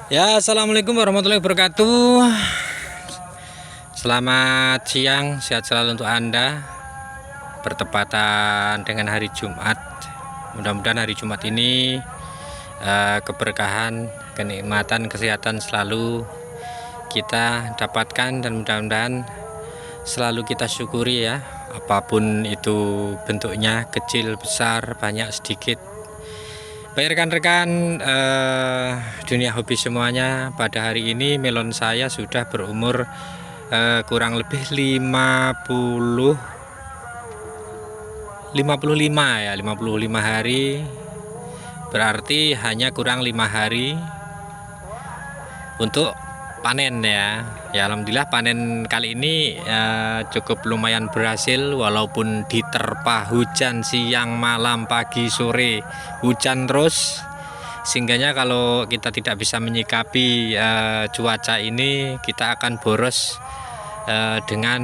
Ya, assalamualaikum warahmatullahi wabarakatuh. Selamat siang, sehat selalu untuk Anda. Bertepatan dengan hari Jumat. Mudah-mudahan hari Jumat ini keberkahan, kenikmatan, kesehatan selalu kita dapatkan, dan mudah-mudahan selalu kita syukuri ya. Apapun itu bentuknya, kecil, besar, banyak, sedikit. Baik rekan-rekan dunia hobi semuanya, pada hari ini melon saya sudah berumur kurang lebih 55 hari. Berarti hanya kurang 5 hari untuk panen ya. Ya alhamdulillah panen kali ini cukup lumayan berhasil, walaupun diterpa hujan siang malam pagi sore, hujan terus, sehingganya kalau kita tidak bisa menyikapi cuaca ini, kita akan boros dengan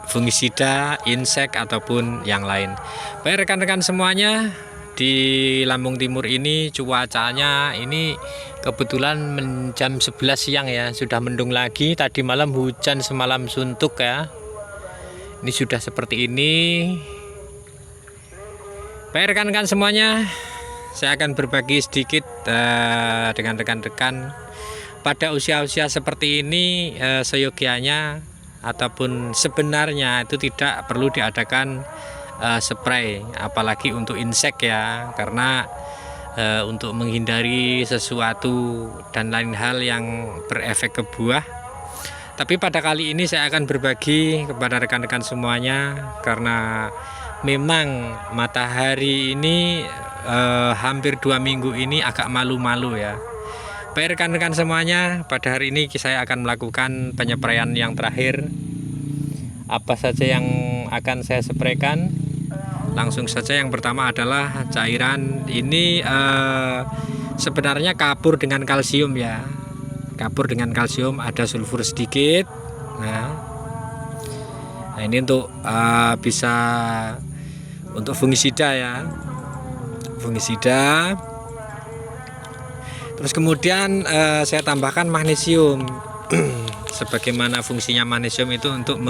fungisida, insek ataupun yang lain. Baik rekan-rekan semuanya, di Lampung Timur ini cuacanya ini kebetulan jam 11 siang ya, sudah mendung lagi. Tadi malam hujan semalam suntuk ya. Ini sudah seperti ini. Baik rekan-rekan semuanya, saya akan berbagi sedikit dengan rekan-rekan. Pada usia-usia seperti ini seyogianya ataupun sebenarnya itu tidak perlu diadakan spray, apalagi untuk insek ya, karena untuk menghindari sesuatu dan lain hal yang berefek ke buah. Tapi pada kali ini saya akan berbagi kepada rekan-rekan semuanya, karena memang matahari ini hampir 2 minggu ini agak malu-malu ya. Baik rekan-rekan semuanya, pada hari ini saya akan melakukan penyepraian yang terakhir. Apa saja yang akan saya spraykan? Langsung saja, yang pertama adalah cairan ini sebenarnya kapur dengan kalsium ya. Kapur dengan kalsium, ada sulfur sedikit. Nah ini untuk bisa untuk fungisida ya. Fungisida. Terus kemudian saya tambahkan magnesium. Sebagaimana fungsinya magnesium itu untuk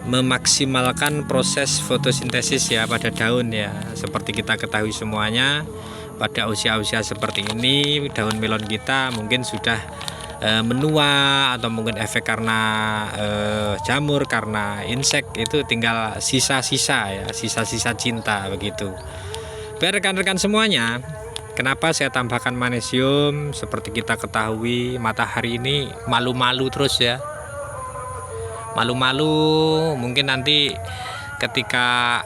memaksimalkan proses fotosintesis ya pada daun ya. Seperti kita ketahui semuanya, pada usia-usia seperti ini daun melon kita mungkin sudah menua, atau mungkin efek karena jamur, karena insek, itu tinggal sisa-sisa ya, sisa-sisa cinta begitu. Baik rekan-rekan semuanya, kenapa saya tambahkan magnesium? Seperti kita ketahui, matahari ini malu-malu terus ya. Malu-malu, mungkin nanti ketika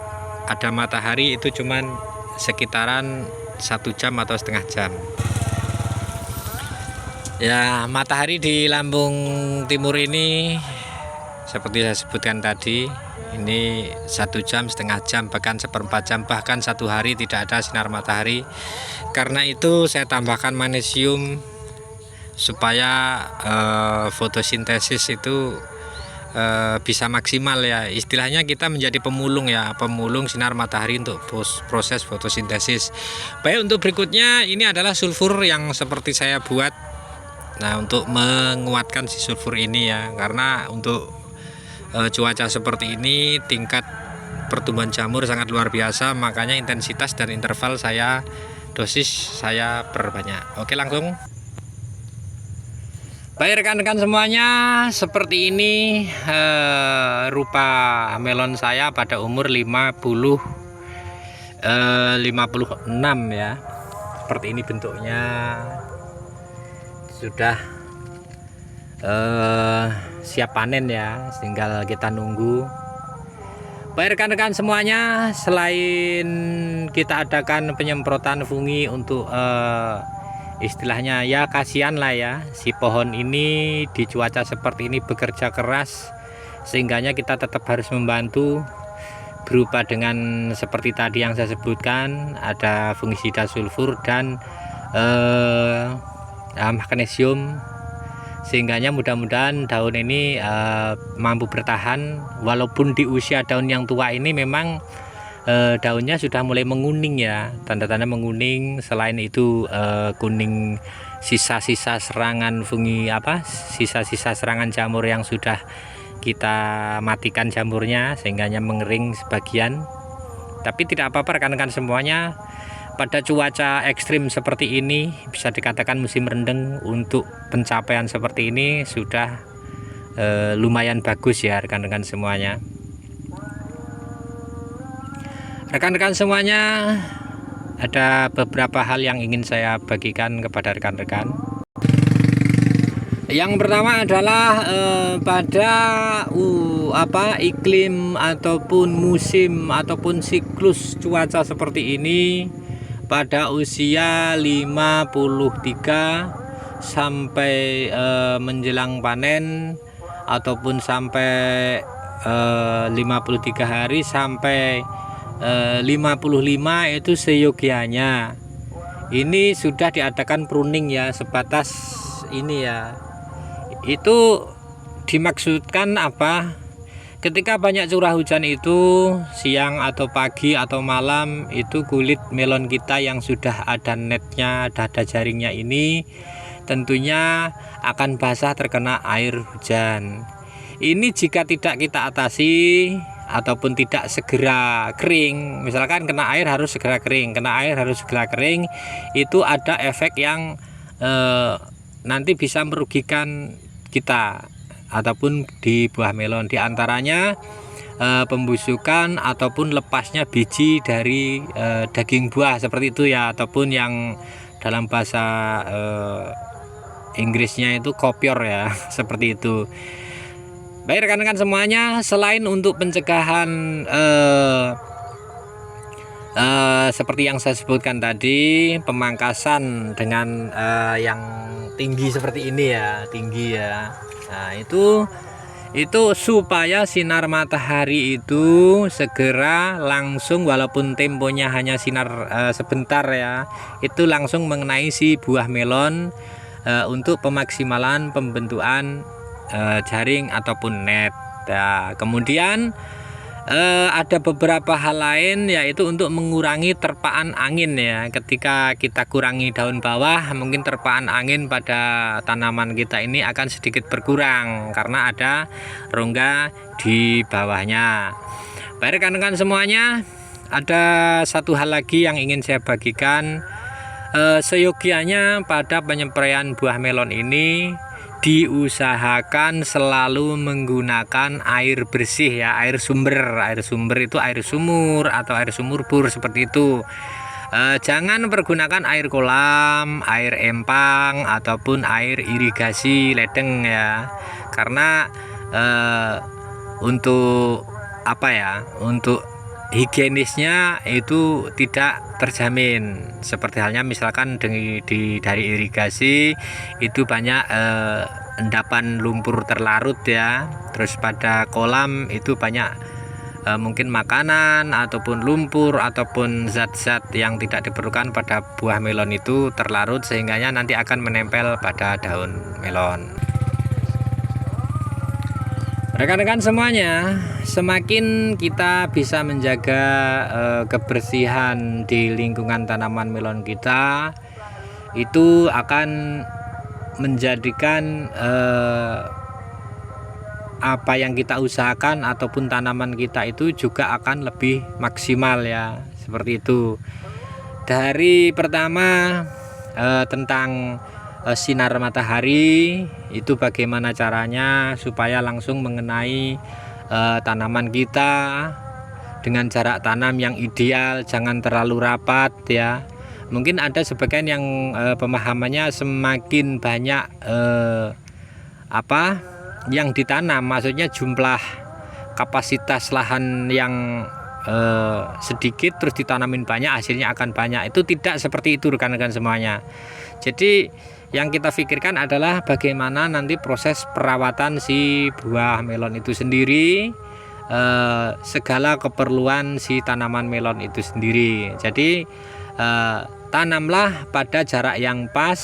ada matahari itu cuman sekitaran 1 jam atau setengah jam ya. Matahari di Lampung Timur ini seperti saya sebutkan tadi, ini 1 jam, setengah jam, bahkan 1/4 jam, bahkan 1 hari tidak ada sinar matahari. Karena itu saya tambahkan magnesium supaya fotosintesis itu bisa maksimal ya. Istilahnya kita menjadi pemulung ya, pemulung sinar matahari untuk proses fotosintesis. Baik, untuk berikutnya ini adalah sulfur yang seperti saya buat. Nah, untuk menguatkan si sulfur ini ya, karena untuk cuaca seperti ini tingkat pertumbuhan jamur sangat luar biasa, makanya intensitas dan interval dosis saya perbanyak. Oke, langsung. Baik rekan-rekan semuanya, seperti ini rupa melon saya pada umur 56 ya. Seperti ini bentuknya, sudah siap panen ya, tinggal kita nunggu. Baik rekan-rekan semuanya, selain kita adakan penyemprotan fungi untuk istilahnya ya, kasihan lah ya, si pohon ini di cuaca seperti ini bekerja keras, sehingganya kita tetap harus membantu berupa dengan seperti tadi yang saya sebutkan, ada fungisida sulfur dan magnesium, sehingganya mudah-mudahan daun ini mampu bertahan. Walaupun di usia daun yang tua ini memang daunnya sudah mulai menguning ya, tanda-tanda menguning. Selain itu kuning, sisa-sisa serangan fungi sisa-sisa serangan jamur yang sudah kita matikan jamurnya sehingga mengering sebagian. Tapi tidak apa-apa rekan-rekan semuanya, pada cuaca ekstrim seperti ini, bisa dikatakan musim rendeng, untuk pencapaian seperti ini sudah lumayan bagus ya rekan-rekan semuanya. Rekan-rekan semuanya, ada beberapa hal yang ingin saya bagikan kepada rekan-rekan. Yang pertama adalah pada iklim ataupun musim ataupun siklus cuaca seperti ini, pada usia 53 sampai menjelang panen ataupun sampai 53 hari sampai 55 itu seyogianya ini sudah diadakan pruning ya, sebatas ini ya. Itu dimaksudkan apa? Ketika banyak curah hujan itu siang atau pagi atau malam, itu kulit melon kita yang sudah ada netnya, ada jaringnya ini tentunya akan basah terkena air hujan. Ini jika tidak kita atasi ataupun tidak segera kering, misalkan kena air harus segera kering, itu ada efek yang nanti bisa merugikan kita ataupun di buah melon, diantaranya pembusukan ataupun lepasnya biji dari daging buah seperti itu ya, ataupun yang dalam bahasa Inggrisnya itu kopior ya seperti itu. Baik rekan-rekan semuanya, selain untuk pencegahan seperti yang saya sebutkan tadi, pemangkasan dengan yang tinggi seperti ini ya, tinggi ya. Nah, itu supaya sinar matahari itu segera langsung, walaupun temponya hanya sinar sebentar ya, itu langsung mengenai si buah melon untuk pemaksimalan pembentukan jaring ataupun net. Nah, kemudian ada beberapa hal lain, yaitu untuk mengurangi terpaan angin ya. Ketika kita kurangi daun bawah, mungkin terpaan angin pada tanaman kita ini akan sedikit berkurang karena ada rongga di bawahnya. Baik rekan-rekan semuanya, ada satu hal lagi yang ingin saya bagikan. Seyogianya pada penyempraian buah melon ini diusahakan selalu menggunakan air bersih ya, air sumber itu air sumur atau air sumur bor seperti itu. Jangan pergunakan air kolam, air empang ataupun air irigasi ledeng ya, karena untuk untuk higienisnya itu tidak terjamin. Seperti halnya misalkan dari irigasi itu banyak endapan lumpur terlarut ya, terus pada kolam itu banyak mungkin makanan ataupun lumpur ataupun zat-zat yang tidak diperlukan pada buah melon itu terlarut, sehingga nanti akan menempel pada daun melon. Rekan-rekan semuanya, semakin kita bisa menjaga kebersihan di lingkungan tanaman melon kita, itu akan menjadikan apa yang kita usahakan ataupun tanaman kita itu juga akan lebih maksimal ya, seperti itu. Dari pertama tentang sinar matahari, itu bagaimana caranya supaya langsung mengenai tanaman kita dengan jarak tanam yang ideal, jangan terlalu rapat ya. Mungkin ada sebagian yang pemahamannya semakin banyak yang ditanam, maksudnya jumlah kapasitas lahan yang sedikit terus ditanamin banyak, hasilnya akan banyak. Itu tidak seperti itu rekan-rekan semuanya. Jadi yang kita pikirkan adalah bagaimana nanti proses perawatan si buah melon itu sendiri, segala keperluan si tanaman melon itu sendiri. Jadi tanamlah pada jarak yang pas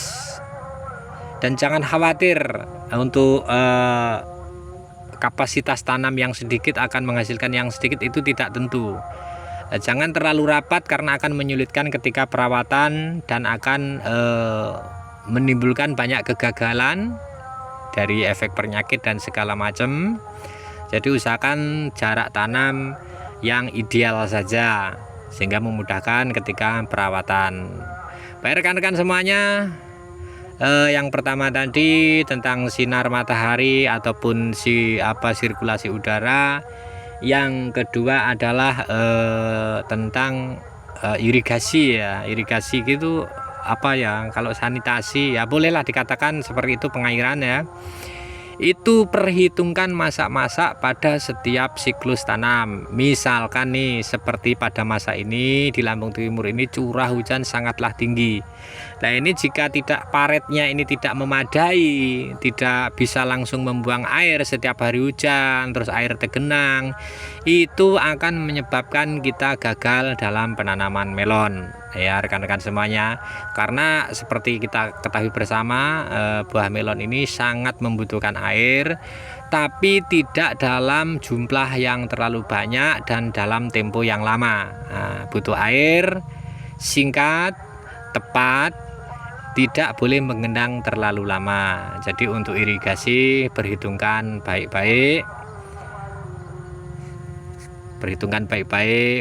dan jangan khawatir untuk kapasitas tanam yang sedikit akan menghasilkan yang sedikit, itu tidak tentu. Jangan terlalu rapat karena akan menyulitkan ketika perawatan dan akan menimbulkan banyak kegagalan dari efek penyakit dan segala macam. Jadi usahakan jarak tanam yang ideal saja sehingga memudahkan ketika perawatan. Baik rekan-rekan semuanya, yang pertama tadi tentang sinar matahari ataupun sirkulasi udara. Yang kedua adalah tentang irigasi ya. Irigasi gitu apa ya, kalau sanitasi ya bolehlah dikatakan seperti itu, pengairan ya. Itu perhitungkan masak-masak pada setiap siklus tanam. Misalkan nih seperti pada masa ini di Lampung Timur ini curah hujan sangatlah tinggi. Nah ini jika tidak paretnya ini tidak memadai, tidak bisa langsung membuang air setiap hari hujan, terus air tergenang, itu akan menyebabkan kita gagal dalam penanaman melon ya rekan-rekan semuanya. Karena seperti kita ketahui bersama, buah melon ini sangat membutuhkan air, tapi tidak dalam jumlah yang terlalu banyak dan dalam tempo yang lama. Butuh air singkat, tepat, tidak boleh mengenang terlalu lama. Jadi untuk irigasi perhitungkan baik-baik,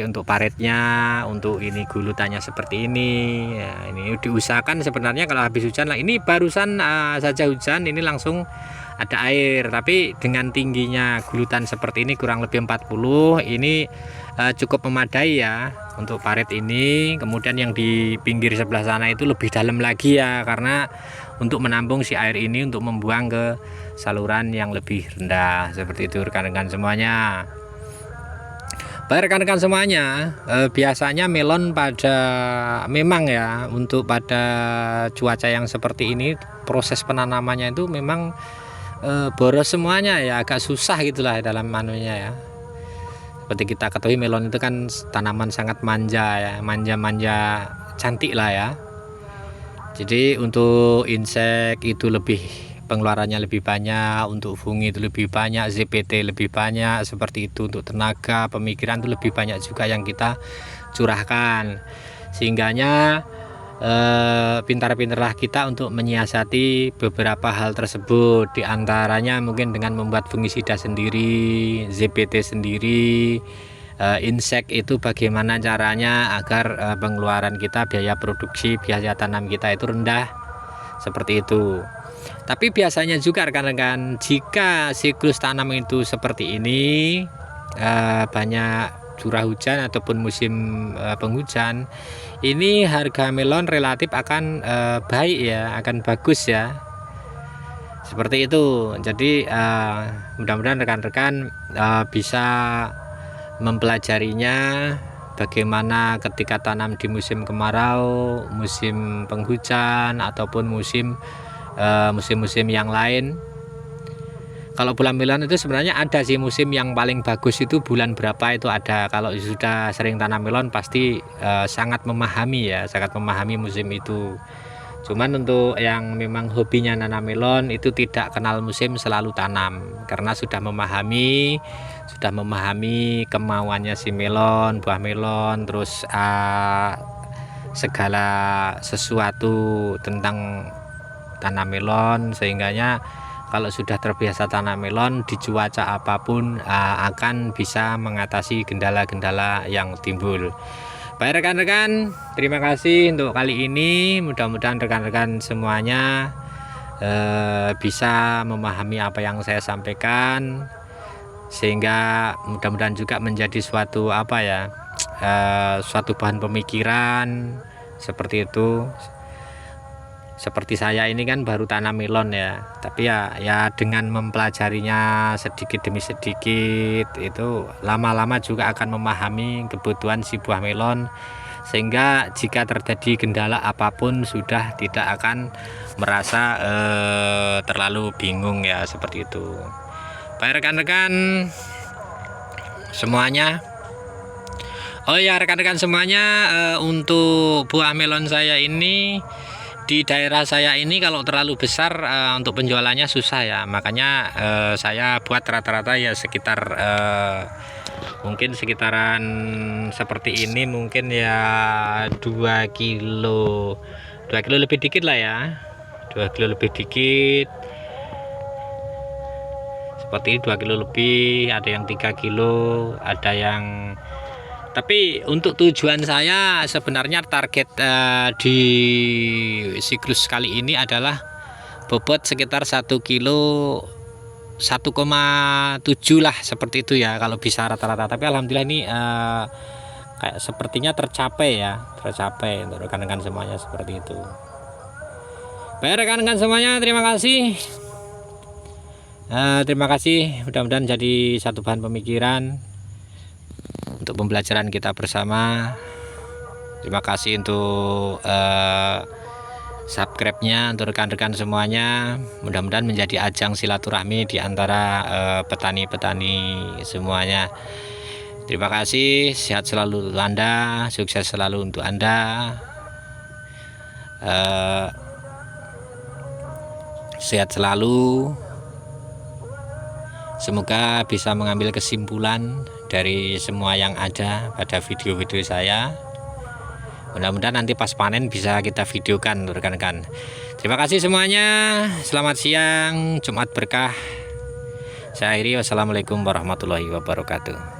untuk paretnya, untuk ini gulutannya seperti ini ya. Ini diusahakan sebenarnya kalau habis hujan lah, ini barusan saja hujan ini langsung ada air, tapi dengan tingginya gulutan seperti ini kurang lebih 40 ini cukup memadai ya untuk paret ini. Kemudian yang di pinggir sebelah sana itu lebih dalam lagi ya, karena untuk menampung si air ini untuk membuang ke saluran yang lebih rendah. Seperti itu rekan-rekan semuanya. Baik rekan-rekan semuanya, biasanya melon memang ya, untuk pada cuaca yang seperti ini proses penanamannya itu memang boros semuanya ya, agak susah gitulah dalam manunya ya. Seperti kita ketahui melon itu kan tanaman sangat manja ya, manja-manja cantik lah ya. Jadi untuk insek itu pengeluarannya lebih banyak, untuk fungi itu lebih banyak, ZPT lebih banyak, seperti itu. Untuk tenaga pemikiran itu lebih banyak juga yang kita curahkan, sehingganya pintar-pintarlah kita untuk menyiasati beberapa hal tersebut. Diantaranya mungkin dengan membuat fungisida sendiri, ZPT sendiri, insek itu bagaimana caranya agar pengeluaran kita, biaya produksi, biaya tanam kita itu rendah, seperti itu. Tapi biasanya juga rekan-rekan, jika siklus tanam itu seperti ini, banyak curah hujan ataupun musim penghujan, ini harga melon relatif akan baik ya, akan bagus ya, seperti itu. Jadi mudah-mudahan rekan-rekan bisa mempelajarinya, bagaimana ketika tanam di musim kemarau, musim penghujan ataupun musim-musim yang lain. Kalau bulan melon itu sebenarnya ada sih musim yang paling bagus itu bulan berapa itu ada. Kalau sudah sering tanam melon pasti sangat memahami ya, sangat memahami musim itu. Cuman untuk yang memang hobinya nanam melon itu tidak kenal musim, selalu tanam karena sudah memahami kemauannya si melon, buah melon, terus segala sesuatu tentang tanam melon, sehingganya kalau sudah terbiasa tanam melon di cuaca apapun akan bisa mengatasi kendala-kendala yang timbul. Baik rekan-rekan, terima kasih untuk kali ini. Mudah-mudahan rekan-rekan semuanya bisa memahami apa yang saya sampaikan, sehingga mudah-mudahan juga menjadi suatu suatu bahan pemikiran seperti itu. Seperti saya ini kan baru tanam melon ya, tapi ya dengan mempelajarinya sedikit demi sedikit itu lama-lama juga akan memahami kebutuhan si buah melon, sehingga jika terjadi kendala apapun sudah tidak akan merasa terlalu bingung ya, seperti itu. Baik rekan-rekan semuanya, oh ya rekan-rekan semuanya, untuk buah melon saya ini di daerah saya ini kalau terlalu besar untuk penjualannya susah ya, makanya saya buat rata-rata ya sekitar mungkin sekitaran seperti ini, mungkin ya 2 kilo lebih dikit lah ya, 2 kilo lebih dikit seperti ini, 2 kilo lebih, ada yang 3 kilo, ada yang. Tapi untuk tujuan saya sebenarnya target di siklus kali ini adalah bobot sekitar 1 kilo 1,7 lah, seperti itu ya kalau bisa rata-rata. Tapi alhamdulillah ini kayak sepertinya tercapai untuk rekan-rekan semuanya, seperti itu. Baik rekan-rekan semuanya, terima kasih. Terima kasih, mudah-mudahan jadi satu bahan pemikiran untuk pembelajaran kita bersama. Terima kasih untuk subscribe-nya untuk rekan-rekan semuanya. Mudah-mudahan menjadi ajang silaturahmi di antara petani-petani semuanya. Terima kasih, sehat selalu untuk Anda, sukses selalu untuk Anda. Sehat selalu. Semoga bisa mengambil kesimpulan dari semua yang ada pada video-video saya. Mudah-mudahan nanti pas panen bisa kita videokan rekan-rekan. Terima kasih semuanya. Selamat siang, Jumat berkah. Saya akhiri, wassalamualaikum warahmatullahi wabarakatuh.